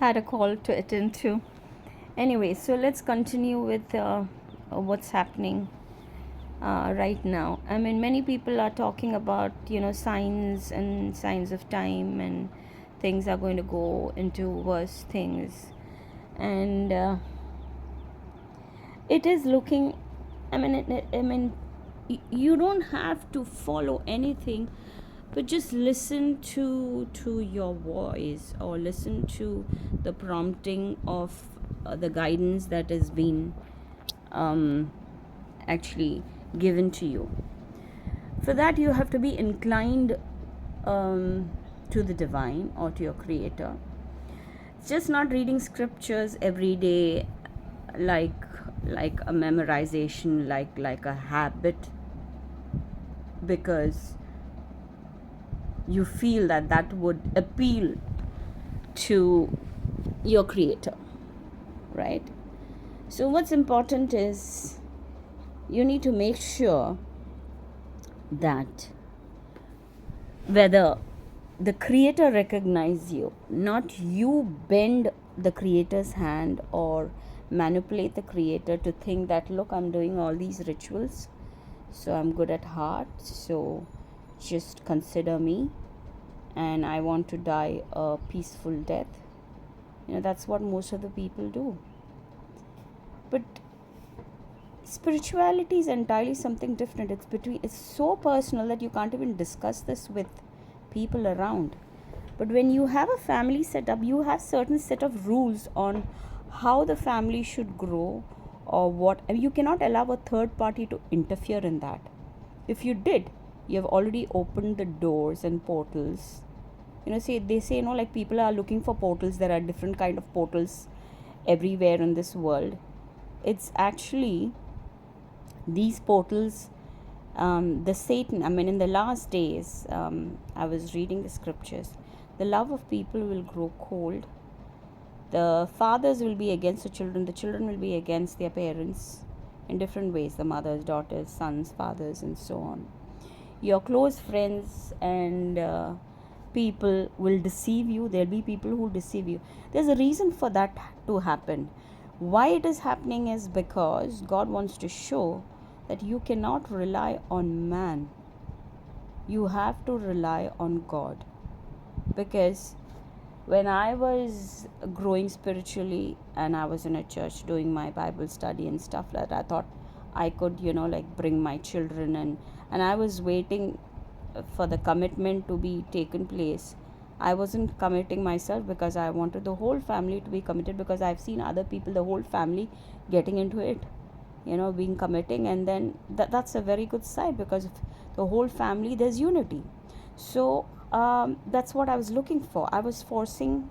had a call to attend to. Anyway, so let's continue with what's happening right now. I mean, many people are talking about, signs and signs of time, and things are going to go into worse things. And it is looking, you don't have to follow anything, but just listen to your voice, or listen to the prompting of the guidance that has been actually given to you. For that, you have to be inclined to the divine or to your creator. It's just not reading scriptures every day like a memorization, like a habit, because you feel that would appeal to your creator, right? So what's important is you need to make sure that whether the creator recognizes you, not you bend the creator's hand or manipulate the creator to think that, look, I'm doing all these rituals, so I'm good at heart, so just consider me, and I want to die a peaceful death. That's what most of the people do. But spirituality is entirely something different. It's so personal that you can't even discuss this with people around. But when you have a family set up, you have certain set of rules on how the family should grow, or what. You cannot allow a third party to interfere in that. If you did, you have already opened the doors and portals. They say, like, people are looking for portals. There are different kind of portals everywhere in this world. It's actually these portals, the Satan, in the last days, I was reading the scriptures, the love of people will grow cold. The fathers will be against the children will be against their parents in different ways, the mothers, daughters, sons, fathers, and so on. Your close friends and people will deceive you. There'll be people who deceive you. There's a reason for that to happen. Why it is happening is because God wants to show that you cannot rely on man. You have to rely on God. Because when I was growing spiritually and I was in a church doing my Bible study and stuff like that, I thought I could, bring my children, and I was waiting for the commitment to be taken place. I wasn't committing myself because I wanted the whole family to be committed, because I've seen other people, the whole family getting into it, being committing, and then that's a very good side, because if the whole family, there's unity. So that's what I was looking for. I was forcing,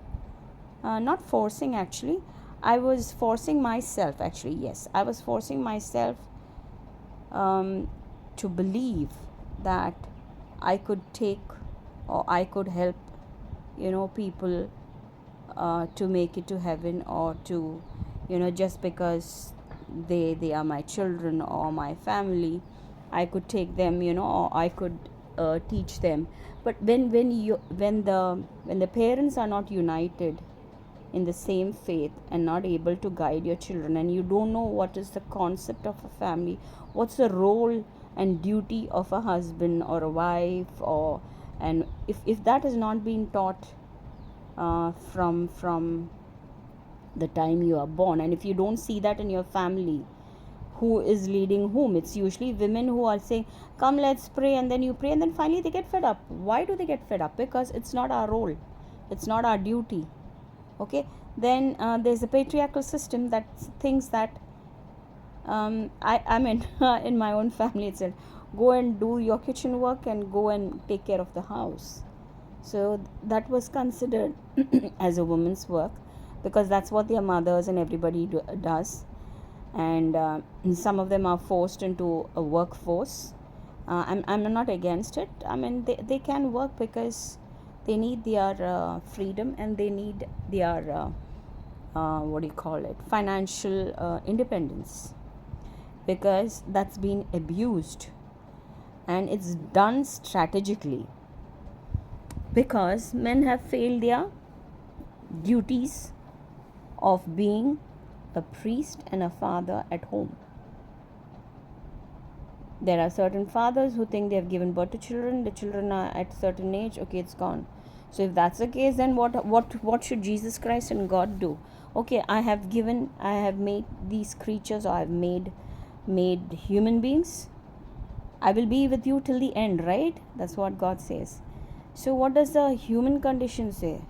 not forcing actually, I was forcing myself, actually, yes, I was forcing myself to believe that I could take, or I could help, people to make it to heaven, or to, just because they are my children or my family, I could take them, or I could teach them. But when the parents are not united in the same faith and not able to guide your children, and you don't know what is the concept of a family, what's the role and duty of a husband or a wife, and if that has not been taught from the time you are born, and if you don't see that in your family, who is leading whom? It's usually women who are saying, come, let's pray, and then you pray, and then finally they get fed up. Why do they get fed up? Because it's not our role, it's not our duty. Okay, then there's a patriarchal system that thinks that I mean in my own family itself, go and do your kitchen work and go and take care of the house. So that was considered as a woman's work, because that's what their mothers and everybody does. And some of them are forced into a workforce. I'm not against it. They can work because they need their freedom, and they need their financial independence, because that's been abused, and it's done strategically, because men have failed their duties of being a priest and a father at home. There are certain fathers who think they have given birth to children, the children are at a certain age, okay, it's gone. So if that's the case, then what should Jesus Christ and God do? Okay, I have made these creatures, or I have made human beings. I will be with you till the end, right? That's what God says. So what does the human condition say?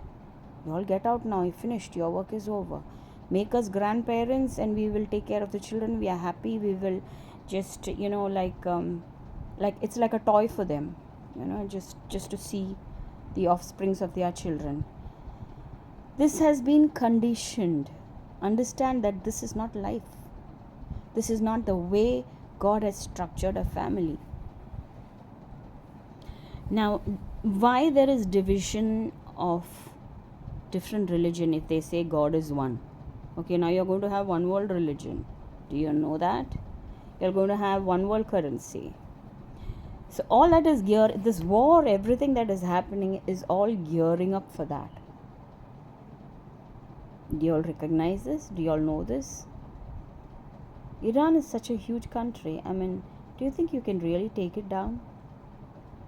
You all get out now, you finished, your work is over. Make us grandparents and we will take care of the children. We are happy, we will just, like it's like a toy for them, just to see the offsprings of their children. This has been conditioned. Understand that this is not life. This is not the way God has structured a family. Now, why there is division of different religion if they say God is one? Okay, now you're going to have one world religion. Do you know that? You're going to have one world currency. So all that is this war, everything that is happening is all gearing up for that. Do you all recognize this? Do you all know this? Iran is such a huge country. I mean, do you think you can really take it down?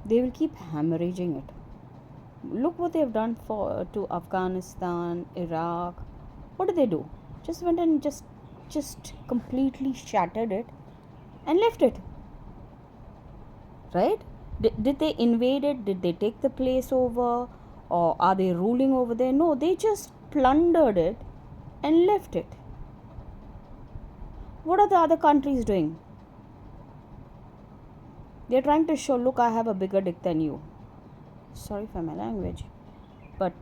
They will keep hemorrhaging it. Look what they have done to Afghanistan, Iraq. What did they do? Just went and just completely shattered it and left it. Right? Did they invade it? Did they take the place over? Or are they ruling over there? No, they just plundered it and left it. What are the other countries doing? They're trying to show, look, I have a bigger dick than you. Sorry for my language, but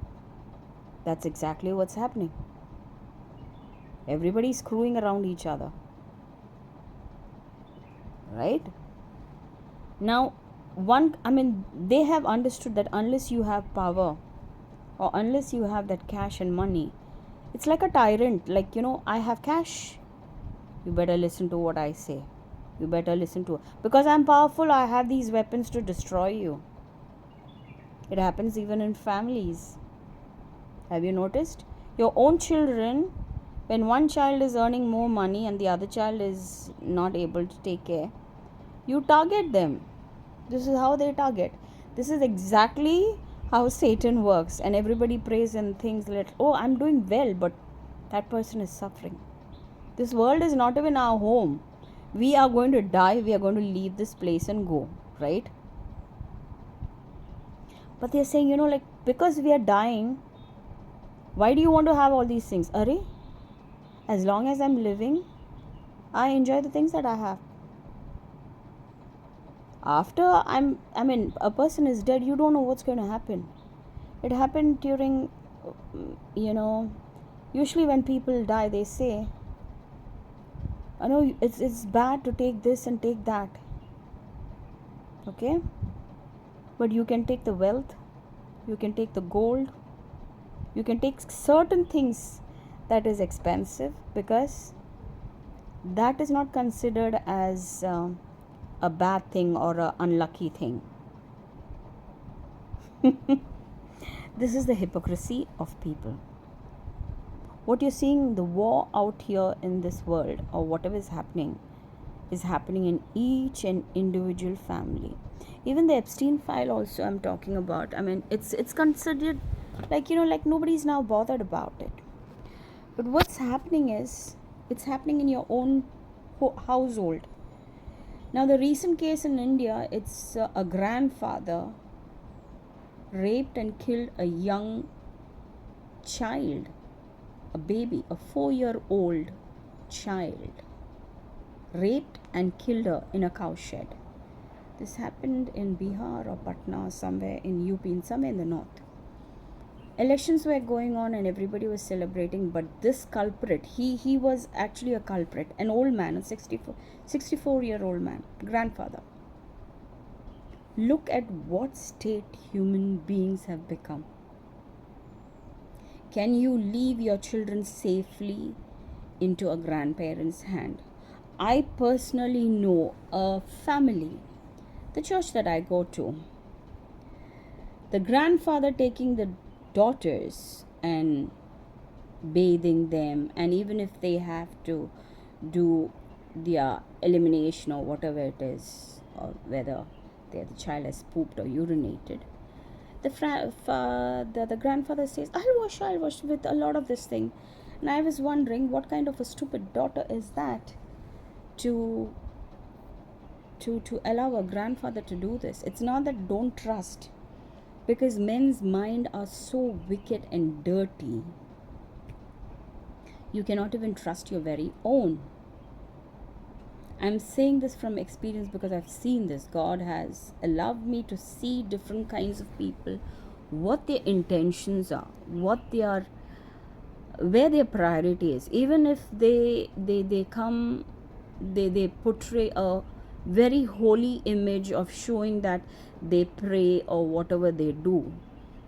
that's exactly what's happening. Everybody's screwing around each other. Right? Now, they have understood that unless you have power or unless you have that cash and money, it's like a tyrant. Like, I have cash. You better listen to what I say. You better listen to it. Because I'm powerful, I have these weapons to destroy you. It happens even in families. Have you noticed? Your own children, when one child is earning more money and the other child is not able to take care, you target them. This is how they target. This is exactly how Satan works. And everybody prays and thinks that, oh, I'm doing well, but that person is suffering. This world is not even our home. We are going to die. We are going to leave this place and go. Right? But they're saying, because we are dying, why do you want to have all these things? Arey, as long as I'm living, I enjoy the things that I have. After a person is dead, you don't know what's going to happen. It happened during, usually when people die, they say, I know it's bad to take this and take that. Okay? But you can take the wealth, you can take the gold, you can take certain things that is expensive, because that is not considered as a bad thing or an unlucky thing. This is the hypocrisy of people. What you're seeing, the war out here in this world, or whatever is happening in each and individual family. Even the Epstein file also I'm talking about. It's considered like nobody's now bothered about it. But what's happening is, it's happening in your own household. Now, the recent case in India, it's a grandfather raped and killed a young child, a baby, a 4-year-old child. Raped and killed her in a cow shed. This happened in Bihar or Patna, somewhere in UP, somewhere in the north. Elections were going on and everybody was celebrating, but this culprit, he was actually a culprit, an old man, a 64-year-old man, grandfather. Look at what state human beings have become. Can you leave your children safely into a grandparent's hand? I personally know a family, the church that I go to, the grandfather taking the daughters and bathing them, and even if they have to do their elimination or whatever it is, or whether the child has pooped or urinated, the grandfather says, I'll wash with a lot of this thing. And I was wondering, what kind of a stupid daughter is that to allow a grandfather to do this? It's not that don't trust, because men's mind are so wicked and dirty. You cannot even trust your very own. I'm saying this from experience because I've seen this. God has allowed me to see different kinds of people, what their intentions are, what they are, where their priority is. Even if they come, they portray a very holy image of showing that they pray or whatever they do,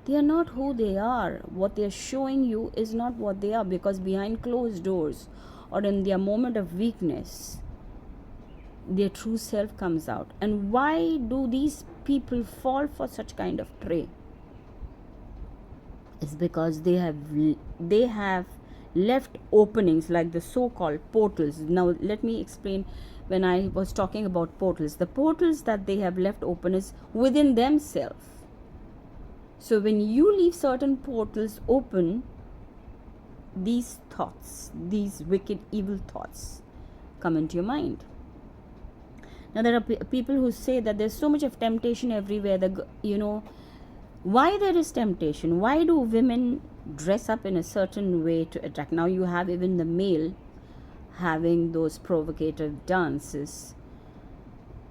they are not who they are. What they are showing you is not what they are, because behind closed doors or in their moment of weakness, their true self comes out. And why do these people fall for such kind of prey? It's because they have left openings, like the so-called portals. Now let me explain. When I was talking about portals, the portals that they have left open is within themselves. So when you leave certain portals open, these thoughts, these wicked evil thoughts come into your mind. Now there are people who say that there's so much of temptation everywhere. Why there is temptation? Why do women dress up in a certain way to attract? Now you have even the male having those provocative dances.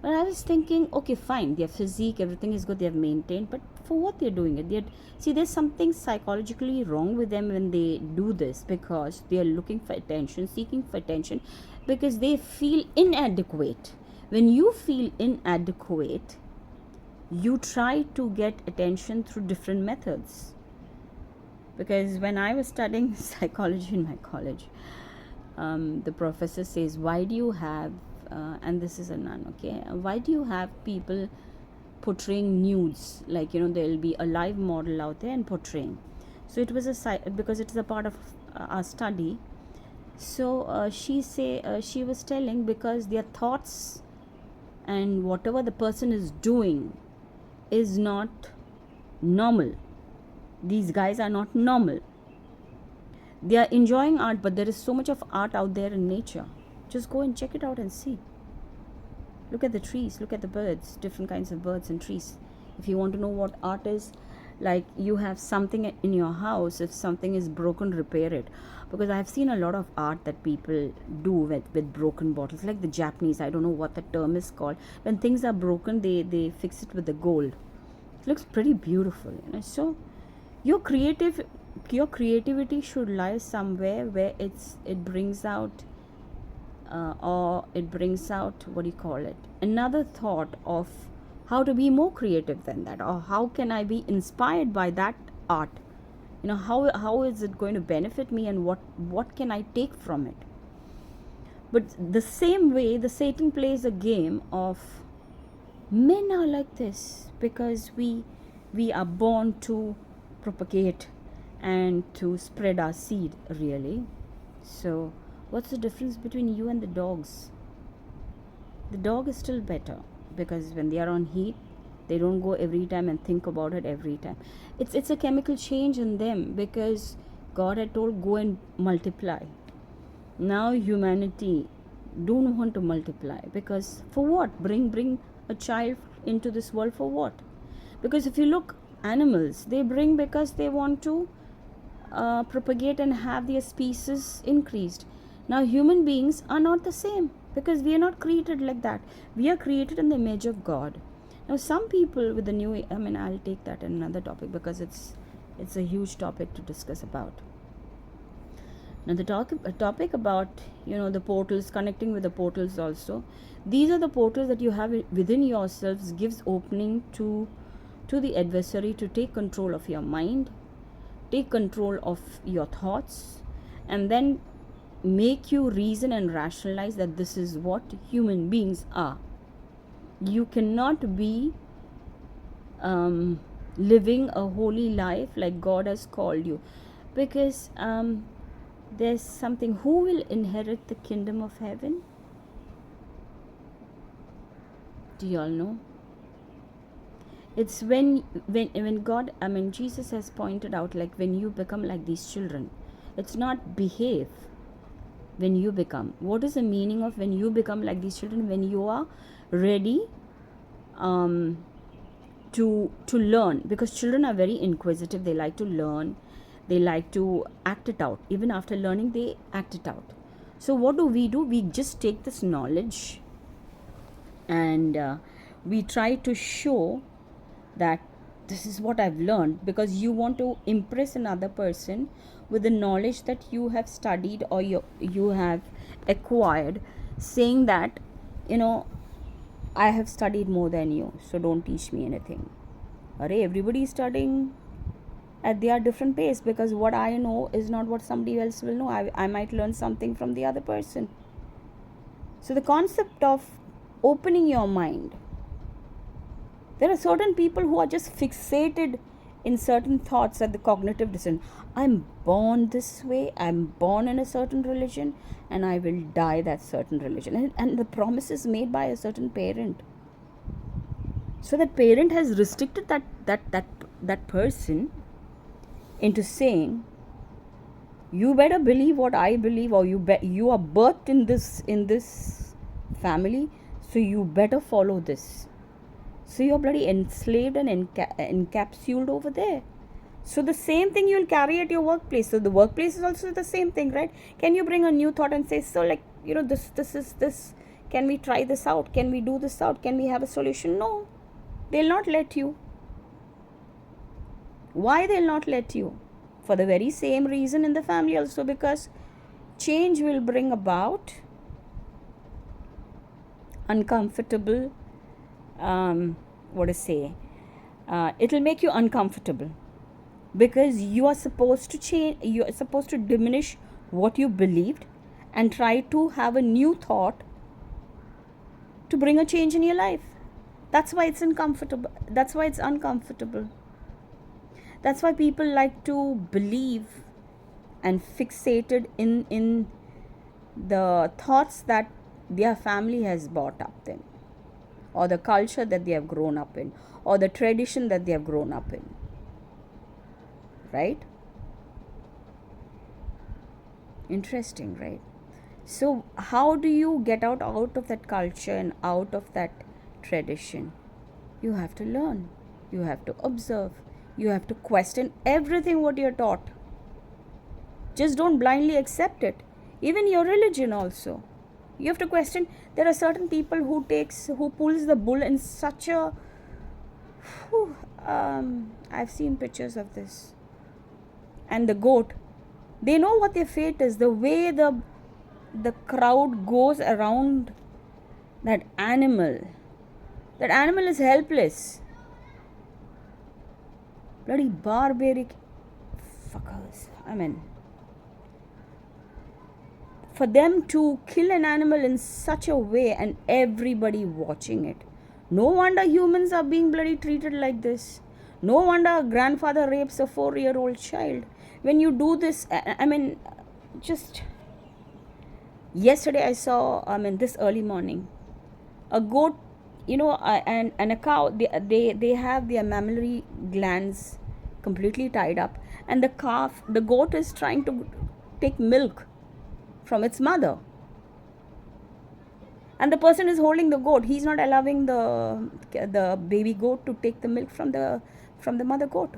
But I was thinking, okay, fine, their physique, everything is good, they have maintained, but for what they're doing it? There's something psychologically wrong with them when they do this, because they are looking for attention, seeking for attention, because they feel inadequate. When you feel inadequate, you try to get attention through different methods. Because when I was studying psychology in my college, the professor says, why do you have, and this is a nun, okay, why do you have people portraying nudes? Like, there'll be a live model out there and portraying. So it was because it is a part of our study. So she was telling, because their thoughts and whatever the person is doing is not normal. These guys are not normal. They are enjoying art, but there is so much of art out there in nature. Just go and check it out and see. Look at the trees, look at the birds, different kinds of birds and trees. If you want to know what art is, like, you have something in your house, if something is broken, repair it. Because I've seen a lot of art that people do with broken bottles, like the Japanese, I don't know what the term is called. When things are broken, they fix it with the gold. It looks pretty beautiful, So your creativity should lie somewhere where it brings out what do you call it, another thought of how to be more creative than that, or how can I be inspired by that art, how is it going to benefit me, and what can I take from it. But the same way the Satan plays a game of, men are like this because we are born to propagate and to spread our seed, really. So what's the difference between you and the dogs? The dog is still better, because when they are on heat, they don't go every time and think about it every time. It's a chemical change in them, because God had told, go and multiply. Now humanity don't want to multiply, because for what? Bring a child into this world for what? Because if you look, animals, they bring because they want to propagate and have their species increased. Now human beings are not the same, because we are not created like that. We are created in the image of God. Now some people with the new, I'll take that in another topic, because it's a huge topic to discuss about. Now the topic about the portals, connecting with the portals also. These are the portals that you have within yourselves, gives opening to the adversary to take control of your mind, take control of your thoughts, and then make you reason and rationalize that this is what human beings are. You cannot be living a holy life like God has called you, because There's something, who will inherit the kingdom of heaven? Do you all know? It's when God, I mean, Jesus has pointed out, like, when you become like these children, it's not behave. When you become, what is the meaning of when you become like these children? When you are ready to learn, because children are very inquisitive, they like to learn, they like to act it out. Even after learning, they act it out. So what do? We just take this knowledge and we try to show that this is what I've learned, because you want to impress another person with the knowledge that you have studied or you have acquired, saying that, I have studied more than you, so don't teach me anything. Everybody is studying at their different pace, because what I know is not what somebody else will know. I might learn something from the other person. So the concept of opening your mind, there are certain people who are just fixated in certain thoughts at the cognitive dissonance. I'm born this way, I'm born in a certain religion, and I will die that certain religion. And the promise is made by a certain parent. So that parent has restricted that person into saying, you better believe what I believe, or you are birthed in this family, so you better follow this. So you're bloody enslaved and encapsulated over there. So the same thing you'll carry at your workplace. So the workplace is also the same thing, right? Can you bring a new thought and say, so, like, this is this, can we try this out, can we do this out, can we have a solution? No, they'll not let you. Why they'll not let you? For the very same reason in the family also, because change will bring about uncomfortable, it'll make you uncomfortable, because you are supposed to change, you are supposed to diminish what you believed and try to have a new thought to bring a change in your life. That's why it's uncomfortable. That's why it's uncomfortable. That's why people like to believe and fixated in the thoughts that their family has brought up them, or the culture that they have grown up in, or the tradition that they have grown up in, right? Interesting, right? So how do you get out of that culture and out of that tradition? You have to learn, you have to observe, you have to question everything what you're taught. Just don't blindly accept it. Even your religion also, you have to question. There are certain people who pulls the bull in such a I've seen pictures of this. And the goat, they know what their fate is. The way the crowd goes around that animal is helpless. Bloody barbaric fuckers. I mean, for them to kill an animal in such a way and everybody watching it. No wonder humans are being bloody treated like this. No wonder a grandfather rapes a 4-year-old child. When you do this, I mean, just yesterday I saw, this early morning, a goat, and a cow, they have their mammary glands completely tied up, and the goat is trying to take milk from its mother, and the person is holding the goat. He's not allowing the baby goat to take the milk from the mother goat,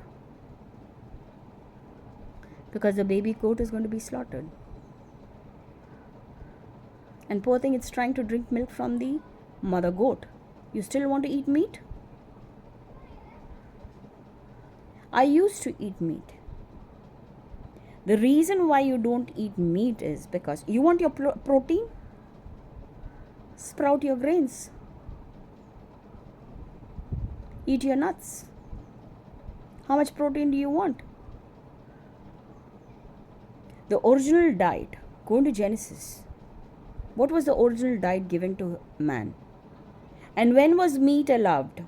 because the baby goat is going to be slaughtered. And poor thing, it's trying to drink milk from the mother goat. You still want to eat meat? I used to eat meat. The reason why you don't eat meat is because you want your protein. Sprout your grains. Eat your nuts. How much protein do you want? The original diet, go into Genesis. What was the original diet given to man? And when was meat allowed?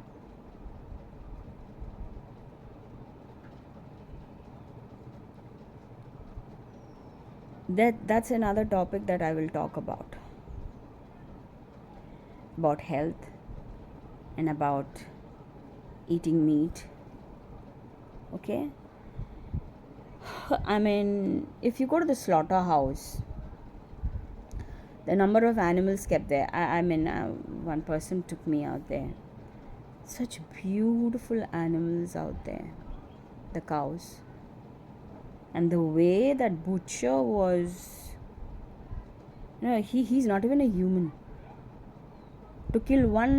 That's another topic that I will talk about health and about eating meat. Okay, I mean, if you go to the slaughterhouse, the number of animals kept there. I mean, one person took me out there. Such beautiful animals out there, the cows, and the way that butcher was. He's not even a human. To kill one